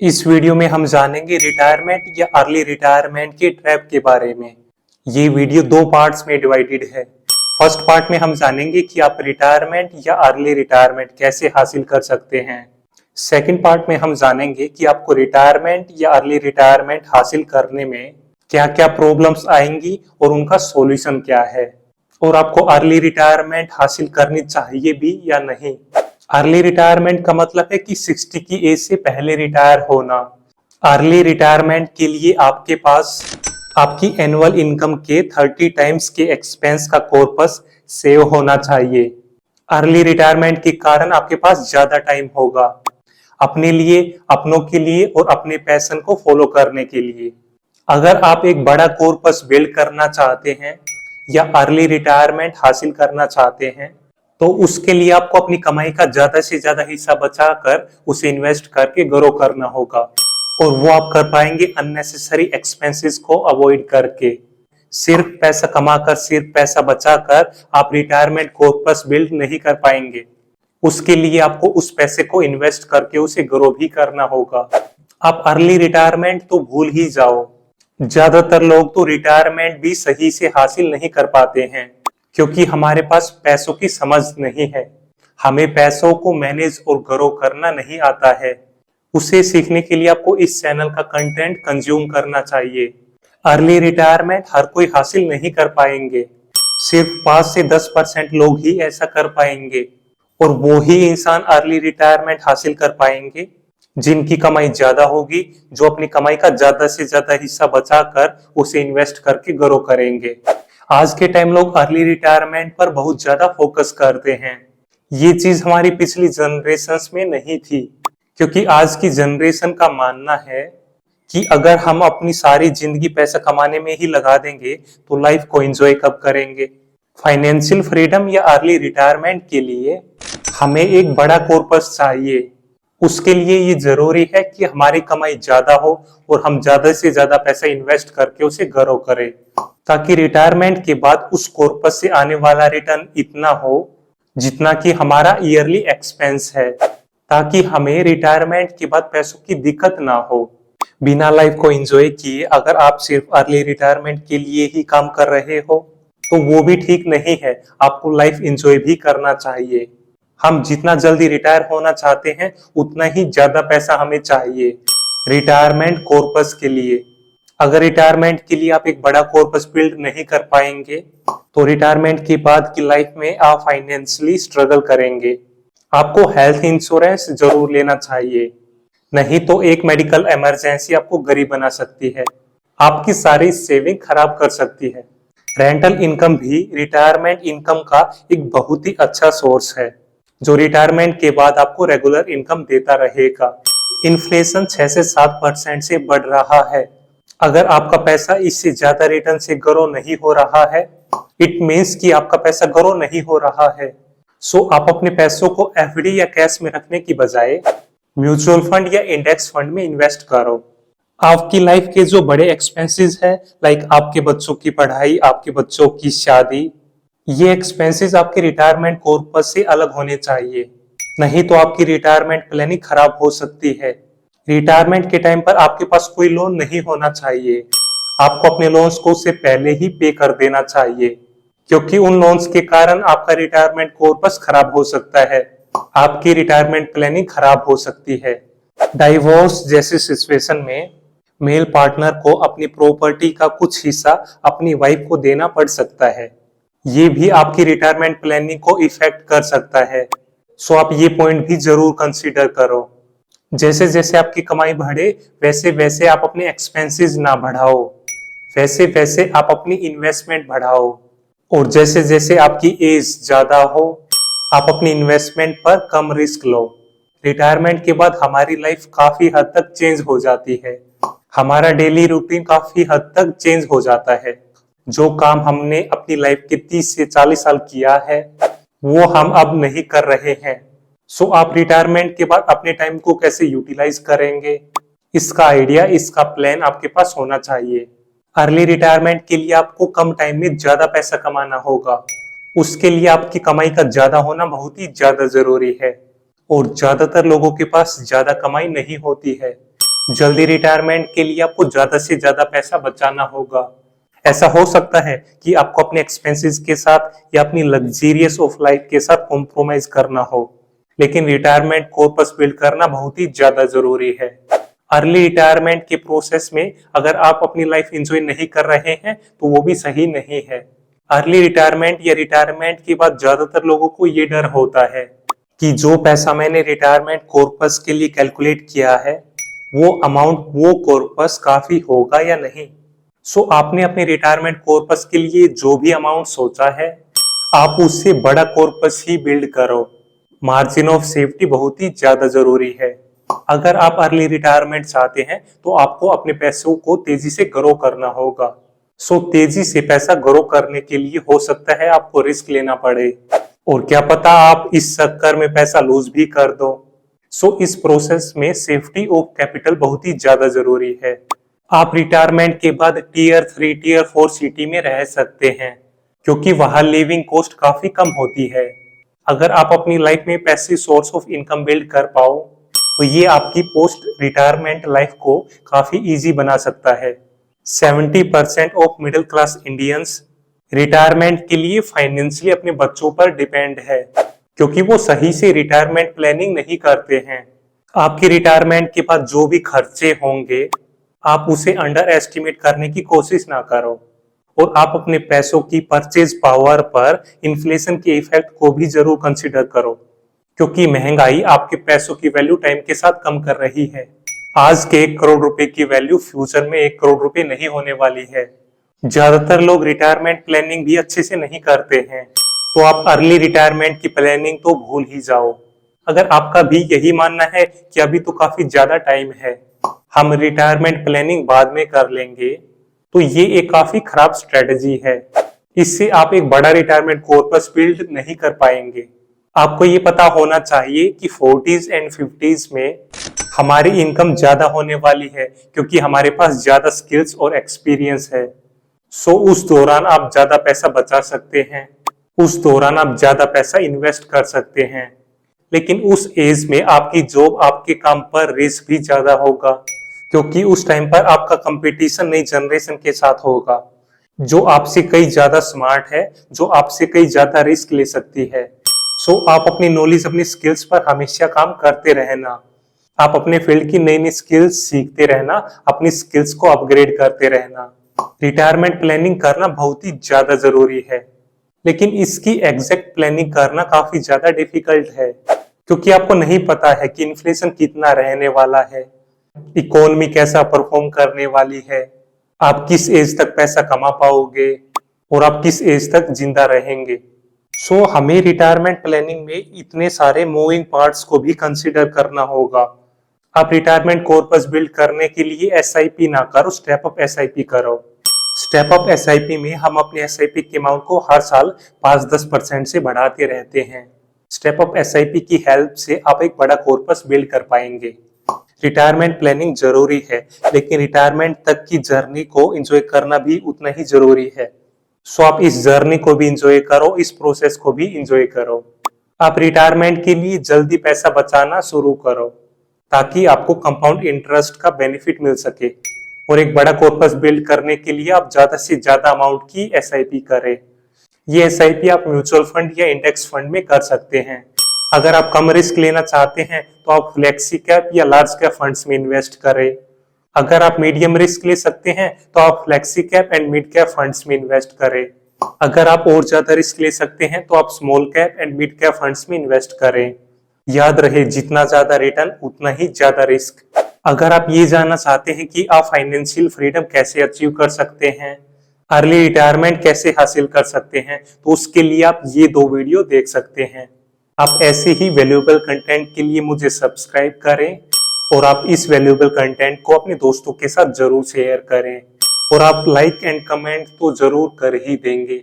इस वीडियो में हम जानेंगे रिटायरमेंट या अर्ली रिटायरमेंट के ट्रैप के बारे में। ये वीडियो दो पार्ट्स में डिवाइडेड है। फर्स्ट पार्ट में हम जानेंगे कि आप रिटायरमेंट या अर्ली रिटायरमेंट कैसे हासिल कर सकते हैं। सेकंड पार्ट में हम जानेंगे कि आपको रिटायरमेंट या अर्ली रिटायरमेंट हासिल करने में क्या क्या प्रॉब्लम्स आएंगी और उनका सॉल्यूशन क्या है, और आपको अर्ली रिटायरमेंट हासिल करनी चाहिए भी या नहीं। अर्ली रिटायरमेंट का मतलब है कि 60 की एज से पहले रिटायर होना। अर्ली रिटायरमेंट के लिए आपके पास आपकी एनुअल इनकम के 30 टाइम्स के एक्सपेंस का कॉर्पस सेव होना चाहिए। अर्ली रिटायरमेंट के कारण आपके पास ज्यादा टाइम होगा अपने लिए, अपनों के लिए और अपने पैशन को फॉलो करने के लिए। अगर आप एक बड़ा कॉर्पस बिल्ड करना चाहते हैं या अर्ली रिटायरमेंट हासिल करना चाहते हैं, तो उसके लिए आपको अपनी कमाई का ज्यादा से ज्यादा हिस्सा बचाकर उसे इन्वेस्ट करके ग्रो करना होगा, और वो आप कर पाएंगे अननेसेसरी एक्सपेंसेस को अवॉइड करके। सिर्फ पैसा कमाकर, सिर्फ पैसा बचाकर आप रिटायरमेंट कॉर्पस बिल्ड नहीं कर पाएंगे। उसके लिए आपको उस पैसे को इन्वेस्ट करके उसे ग्रो भी करना होगा। आप अर्ली रिटायरमेंट तो भूल ही जाओ। ज्यादातर लोग तो रिटायरमेंट भी सही से हासिल नहीं कर पाते हैं क्योंकि हमारे पास पैसों की समझ नहीं है। हमें पैसों को मैनेज और ग्रो करना नहीं आता है। उसे सीखने के लिए आपको इस चैनल का कंटेंट कंज्यूम करना चाहिए। अर्ली रिटायरमेंट हर कोई हासिल नहीं कर पाएंगे, सिर्फ 5 से 10% लोग ही ऐसा कर पाएंगे, और वो ही इंसान अर्ली रिटायरमेंट हासिल कर पाएंगे जिनकी कमाई ज्यादा होगी, जो अपनी कमाई का ज्यादा से ज्यादा हिस्सा बचाकर उसे इन्वेस्ट करके ग्रो करेंगे। आज के टाइम लोग अर्ली रिटायरमेंट पर बहुत ज्यादा फोकस करते हैं। ये चीज हमारी पिछली जनरेशंस में नहीं थी, क्योंकि आज की जनरेशन का मानना है कि अगर हम अपनी सारी जिंदगी पैसा कमाने में ही लगा देंगे तो लाइफ को एंजॉय कब करेंगे। फाइनेंशियल फ्रीडम या अर्ली रिटायरमेंट के लिए हमें एक बड़ा कॉर्पस चाहिए। उसके लिए ये जरूरी है कि हमारी कमाई ज्यादा हो और हम ज्यादा से ज्यादा पैसा इन्वेस्ट करके उसे ग्रो करें, ताकि रिटायरमेंट के बाद उस कॉर्पस से आने वाला रिटर्न इतना हो जितना कि हमारा ईयरली एक्सपेंस है, ताकि हमें रिटायरमेंट के बाद पैसों की दिक्कत ना हो। बिना लाइफ को एंजॉय किए अगर आप सिर्फ अर्ली रिटायरमेंट के लिए ही काम कर रहे हो तो वो भी ठीक नहीं है। आपको लाइफ एंजॉय भी करना चाहिए। हम जितना जल्दी रिटायर होना चाहते हैं उतना ही ज्यादा पैसा हमें चाहिए रिटायरमेंट कॉर्पस के लिए। अगर रिटायरमेंट के लिए आप एक बड़ा कॉर्पस बिल्ड नहीं कर पाएंगे तो रिटायरमेंट के बाद की लाइफ में आप फाइनेंशियली स्ट्रगल करेंगे। आपको हेल्थ इंश्योरेंस जरूर लेना चाहिए, नहीं तो एक मेडिकल इमरजेंसी आपको गरीब बना सकती है, आपकी सारी सेविंग खराब कर सकती है। रेंटल इनकम भी रिटायरमेंट इनकम का एक बहुत ही अच्छा सोर्स है, जो रिटायरमेंट के बाद आपको रेगुलर इनकम देता रहेगा। इन्फ्लेशन 6 से 7% से बढ़ रहा है। अगर आपका पैसा इससे ज्यादा रिटर्न से ग्रो नहीं हो रहा है, इट मीन्स कि आपका पैसा ग्रो नहीं हो रहा है। सो आप अपने पैसों को एफडी या कैश में रखने की बजाय म्यूचुअल फंड या इंडेक्स फंड में इन्वेस्ट करो। आपकी लाइफ के जो बड़े एक्सपेंसेस है, लाइक आपके बच्चों की पढ़ाई, आपके बच्चों की शादी, ये एक्सपेंसेस आपके रिटायरमेंट कॉर्पस से अलग होने चाहिए, नहीं तो आपकी रिटायरमेंट प्लानिंग खराब हो सकती है। रिटायरमेंट के टाइम पर आपके पास कोई लोन नहीं होना चाहिए। आपको अपने लोन्स को उससे पहले ही पे कर देना चाहिए, क्योंकि उन लोन्स के कारण आपका रिटायरमेंट कॉर्पस खराब हो सकता है, आपकी रिटायरमेंट प्लानिंग खराब हो सकती है। डाइवोर्स जैसी सिचुएशन में मेल पार्टनर को अपनी प्रॉपर्टी का कुछ हिस्सा अपनी वाइफ को देना पड़ सकता है। ये भी आपकी रिटायरमेंट प्लानिंग को इफेक्ट कर सकता है। सो आप ये पॉइंट भी जरूर कंसीडर करो। जैसे जैसे आपकी कमाई बढ़े वैसे वैसे आप अपने एक्सपेंसेस ना बढ़ाओ, वैसे वैसे आप अपनी इन्वेस्टमेंट बढ़ाओ, और जैसे जैसे आपकी एज ज्यादा हो आप अपनी इन्वेस्टमेंट पर कम रिस्क लो। रिटायरमेंट के बाद हमारी लाइफ काफी हद तक चेंज हो जाती है। हमारा डेली रूटीन काफी हद तक चेंज हो जाता है। जो काम हमने अपनी लाइफ के 30 से 40 साल किया है वो हम अब नहीं कर रहे हैं। सो आप रिटायरमेंट के बाद अपने टाइम को कैसे यूटिलाइज करेंगे, इसका आइडिया, इसका प्लान आपके पास होना चाहिए। अर्ली रिटायरमेंट के लिए आपको कम टाइम में ज्यादा पैसा कमाना होगा। उसके लिए आपकी कमाई का ज्यादा होना बहुत ही ज्यादा जरूरी है, और ज्यादातर लोगों के पास ज्यादा कमाई नहीं होती है। जल्दी रिटायरमेंट के लिए आपको ज्यादा से ज्यादा पैसा बचाना होगा। ऐसा हो सकता है कि आपको अपने एक्सपेंसेस के साथ या अपनी लग्जीरियस ऑफ लाइफ के साथ कॉम्प्रोमाइज करना हो, लेकिन रिटायरमेंट कॉर्पस बिल्ड करना बहुत ही ज्यादा जरूरी है। अर्ली रिटायरमेंट के प्रोसेस में अगर आप अपनी लाइफ एंजॉय नहीं कर रहे हैं तो वो भी सही नहीं है। अर्ली रिटायरमेंट या रिटायरमेंट के बाद ज्यादातर लोगों को ये डर होता है कि जो पैसा मैंने रिटायरमेंट कॉर्पस के लिए कैलकुलेट किया है वो अमाउंट वो कॉर्पस काफी होगा या नहीं। सो आपने अपने रिटायरमेंट कॉर्पस के लिए जो भी अमाउंट सोचा है आप उससे बड़ा कॉर्पस ही बिल्ड करो। मार्जिन ऑफ सेफ्टी बहुत ही ज्यादा जरूरी है। अगर आप अर्ली रिटायरमेंट चाहते हैं तो आपको अपने पैसों को तेजी से ग्रो करना होगा। सो तेजी से पैसा ग्रो करने के लिए हो सकता है आपको रिस्क लेना पड़े, और क्या पता आप इस चक्कर में पैसा लूज भी कर दो। सो इस प्रोसेस में सेफ्टी ऑफ कैपिटल बहुत ही ज्यादा जरूरी है। आप रिटायरमेंट के बाद टीयर 3 टीयर 4 सिटी में रह सकते हैं क्योंकि वहां लिविंग कॉस्ट काफी कम होती है। अगर आप अपनी लाइफ में passive source of income build कर पाओ तो ये आपकी पोस्ट रिटायरमेंट लाइफ को काफी इजी बना सकता है। 70% of middle class Indians retirement के लिए फाइनेंशियली अपने बच्चों पर डिपेंड है क्योंकि वो सही से रिटायरमेंट प्लानिंग नहीं करते हैं। आपकी रिटायरमेंट के बाद जो भी खर्चे होंगे आप उसे अंडर एस्टिमेट करने की कोशिश ना करो, और आप अपने पैसों की परचेज पावर पर इन्फ्लेशन के इफेक्ट को भी जरूर कंसिडर करो क्योंकि महंगाई आपके पैसों की वैल्यू टाइम के साथ कम कर रही है। आज के 1 करोड़ रुपए की वैल्यू फ्यूचर में 1 करोड़ रुपए नहीं होने वाली है। ज्यादातर लोग रिटायरमेंट प्लानिंग भी अच्छे से नहीं करते हैं, तो आप अर्ली रिटायरमेंट की प्लानिंग तो भूल ही जाओ। अगर आपका भी यही मानना है कि अभी तो काफी ज्यादा टाइम है, हम रिटायरमेंट प्लानिंग बाद में कर लेंगे, तो ये एक काफी खराब स्ट्रेटजी है। इससे आप एक बड़ा रिटायरमेंट कॉर्पस बिल्ड नहीं कर पाएंगे। आपको ये पता होना चाहिए कि 40s एंड 50s में हमारी इनकम ज्यादा होने वाली है क्योंकि हमारे पास ज्यादा स्किल्स और एक्सपीरियंस है। सो उस दौरान आप ज्यादा पैसा बचा सकते हैं, उस दौरान आप ज्यादा पैसा इन्वेस्ट कर सकते हैं। लेकिन उस एज में आपकी जॉब आपके काम पर रिस्क भी ज्यादा होगा क्योंकि उस टाइम पर आपका कंपटीशन नई जनरेशन के साथ होगा जो आपसे कई ज्यादा स्मार्ट है, जो आपसे कई ज्यादा रिस्क ले सकती है। सो आप अपनी नॉलेज अपनी स्किल्स पर हमेशा काम करते रहना, आप अपने फील्ड की नई नई स्किल्स सीखते रहना, अपनी स्किल्स को अपग्रेड करते रहना। रिटायरमेंट प्लानिंग करना बहुत ही ज्यादा जरूरी है, लेकिन इसकी एग्जैक्ट प्लानिंग करना काफी ज्यादा डिफिकल्ट है क्योंकि आपको नहीं पता है कि इन्फ्लेशन कितना रहने वाला है, इकोनॉमी कैसा परफॉर्म करने वाली है, आप किस एज तक पैसा कमा पाओगे और आप किस एज तक जिंदा रहेंगे। सो हमें रिटायरमेंट प्लानिंग में इतने सारे मूविंग पार्ट्स को भी कंसीडर करना होगा। आप रिटायरमेंट कॉर्पस बिल्ड करने के लिए एसआईपी ना करो, स्टेप अप एसआईपी करो। स्टेप अप एसआईपी में हम अपने एसआईपी के अमाउंट को हर साल 5-10% से बढ़ाते रहते हैं। स्टेप अप एसआईपी की हेल्प से आप एक बड़ा कॉर्पस बिल्ड कर पाएंगे। रिटायरमेंट प्लानिंग जरूरी है, लेकिन रिटायरमेंट तक की जर्नी को एंजॉय करना भी उतना ही जरूरी है। सो आप इस जर्नी को भी एंजॉय करो, इस प्रोसेस को भी एंजॉय करो। आप रिटायरमेंट के लिए जल्दी पैसा बचाना शुरू करो ताकि आपको कंपाउंड इंटरेस्ट का बेनिफिट मिल सके, और एक बड़ा कॉर्पस बिल्ड करने के लिए आप ज्यादा से ज्यादा अमाउंट की एसआईपी करें। ये एसआईपी आप म्यूचुअल फंड या इंडेक्स फंड में कर सकते हैं। अगर आप कम रिस्क लेना चाहते हैं तो आप फ्लेक्सी कैप या लार्ज कैप फंड्स में इन्वेस्ट करें। अगर आप मीडियम रिस्क ले सकते हैं तो आप flexi cap and mid cap funds में इन्वेस्ट करें। अगर आप और ज्यादा रिस्क ले सकते हैं तो आप small cap and mid cap funds में इन्वेस्ट करें। याद रहे, जितना ज्यादा रिटर्न उतना ही ज्यादा रिस्क। अगर आप ये जानना चाहते हैं कि आप फाइनेंशियल फ्रीडम कैसे अचीव कर सकते हैं, अर्ली रिटायरमेंट कैसे हासिल कर सकते हैं, तो उसके लिए आप ये 2 वीडियो देख सकते हैं। आप ऐसे ही वैल्यूएबल कंटेंट के लिए मुझे सब्सक्राइब करें, और आप इस वैल्यूएबल कंटेंट को अपने दोस्तों के साथ जरूर शेयर करें, और आप लाइक एंड कमेंट तो जरूर कर ही देंगे।